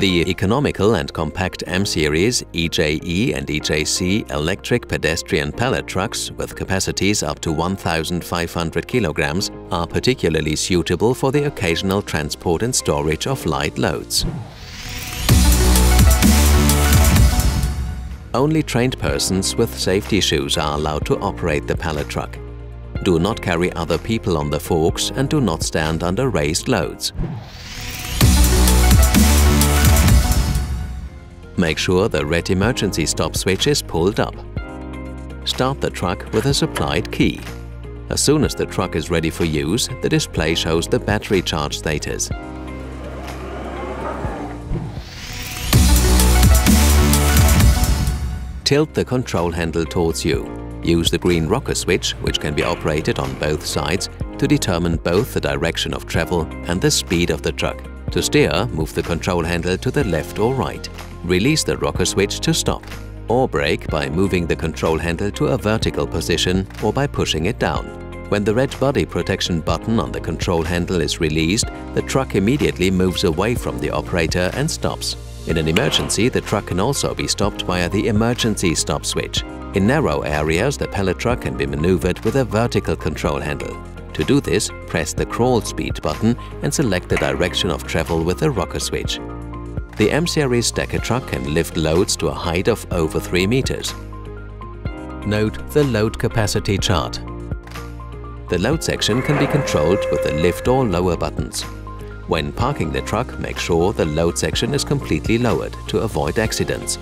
The economical and compact M-Series EJE and EJC electric pedestrian pallet trucks with capacities up to 1,500 kilograms are particularly suitable for the occasional transport and storage of light loads. Only trained persons with safety shoes are allowed to operate the pallet truck. Do not carry other people on the forks and do not stand under raised loads. Make sure the red emergency stop switch is pulled up. Start the truck with a supplied key. As soon as the truck is ready for use, the display shows the battery charge status. Tilt the control handle towards you. Use the green rocker switch, which can be operated on both sides, to determine both the direction of travel and the speed of the truck. To steer, move the control handle to the left or right. Release the rocker switch to stop, or brake by moving the control handle to a vertical position or by pushing it down. When the red body protection button on the control handle is released, the truck immediately moves away from the operator and stops. In an emergency, the truck can also be stopped via the emergency stop switch. In narrow areas, the pallet truck can be maneuvered with a vertical control handle. To do this, press the crawl speed button and select the direction of travel with the rocker switch. The M-Series stacker truck can lift loads to a height of over 3 meters. Note the load capacity chart. The load section can be controlled with the lift or lower buttons. When parking the truck, make sure the load section is completely lowered to avoid accidents.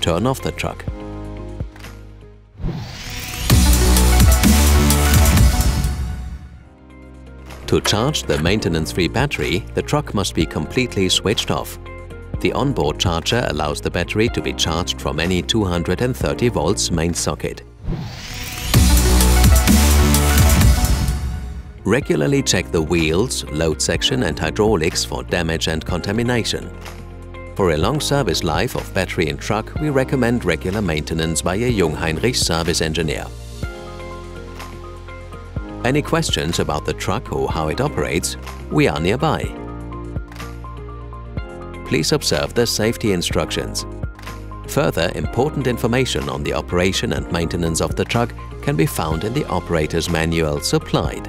Turn off the truck. To charge the maintenance-free battery, the truck must be completely switched off. The onboard charger allows the battery to be charged from any 230 volts main socket. Regularly check the wheels, load section and hydraulics for damage and contamination. For a long service life of battery in truck, we recommend regular maintenance by a Jungheinrich service engineer. Any questions about the truck or how it operates? We are nearby. Please observe the safety instructions. Further important information on the operation and maintenance of the truck can be found in the operator's manual supplied.